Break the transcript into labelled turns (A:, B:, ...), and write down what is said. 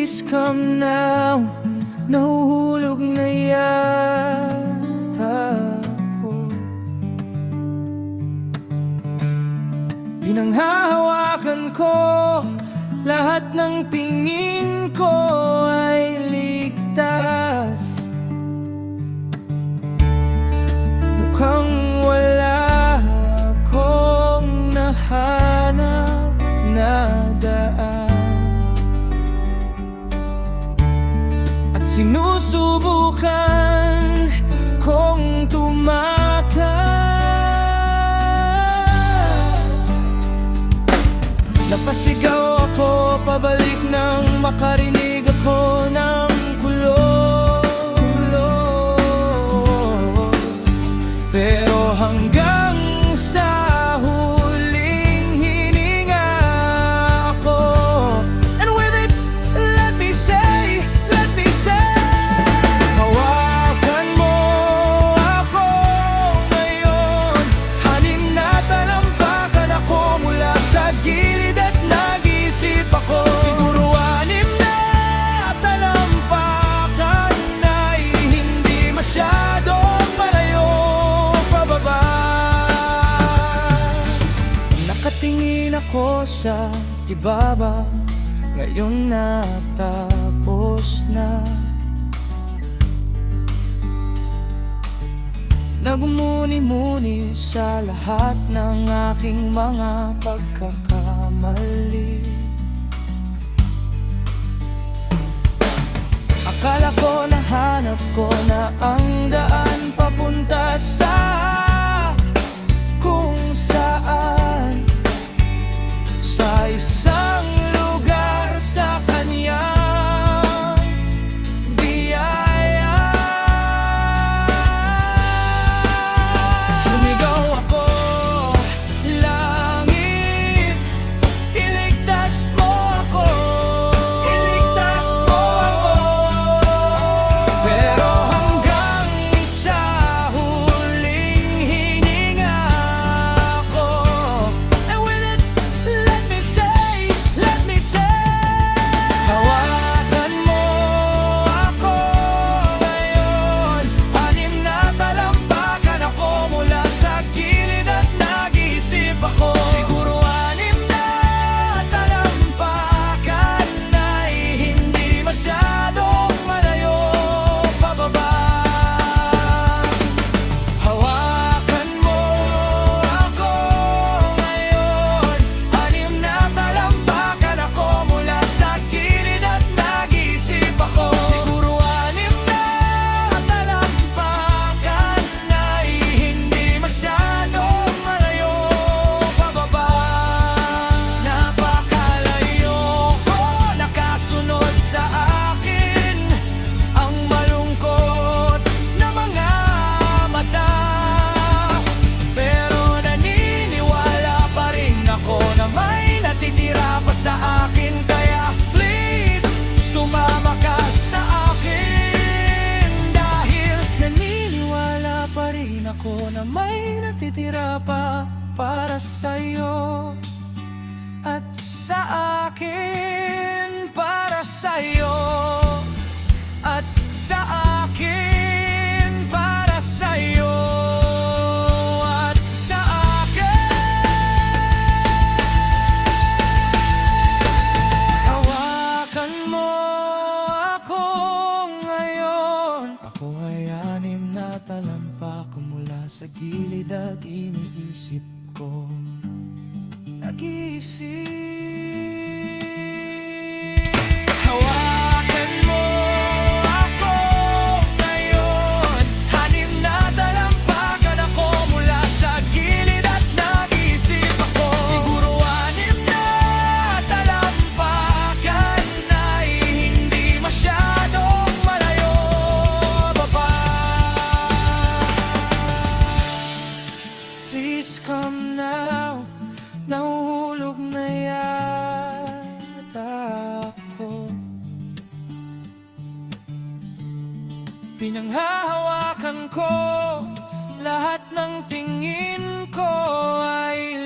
A: Please come now, nahuhulog na yata ako. Pinanghahawakan ko, lahat ng tingin ko ay ligtas. Mukhang wala akong nahanap na daan, at sinusubukan kong tumakas. Napasigaw ako pabalik nang makarinig ako ng gulo. Pero hanggang sa huling hininga ako, and with it, let me say, hawakan mo ako ngayon. Hanin na talampakan ako mula sa gilid at nag-isip ako. Siguro anim na talampakan ay hindi masyadong malayo pababa. Nakatingin ako sa ibaba, ngayon natapos na. Nagmuni-muni sa lahat ng aking mga pagkakamali. Akala ko nahanap ko na ang daan papunta sa kung saan, sa isang lugar sa kanyang biyaya. Sumigaw ako, langit, iligtas mo ako, iligtas mo ako. Pero hanggang sa huling hininga ako, and with it, let me say, hawakan mo ako ngayon. Anim na talampakan ako mula sa gilid at nag-iisip ako. Siguro anim na talampakan ay hindi masyadong malayo pababa. Hawakan mo ako ngayon. Anim na talampakan ako mula sa gilid at nag-iisip ako. Siguro anim na talampakan ay hindi masyadong malayo pababa. Napakalayo ko, nakasunod sa akin ang malungkot na mga mata. Pero naniniwala pa rin ako na may natitira pa sa akin. Kaya please, sumama ka sa akin. Dahil naniniwala pa rin ako na may natitira pa para sa'yo at sa akin. Para sa'yo at sa akin. Para sa'yo at sa akin. Hawakan mo ako ngayon. Ako ay anim na talampak mula sa gilid at iniisip ko, nag-iisip. Hawakan mo ako ngayon. Hanim na talampakan ako mula sa gilid at nag-iisip ako. Siguro anim na talampakan ay hindi masyadong malayo baba. Please come now, nahuhulog na yata ako. Pinanghahawakan ko, lahat ng tingin ko ay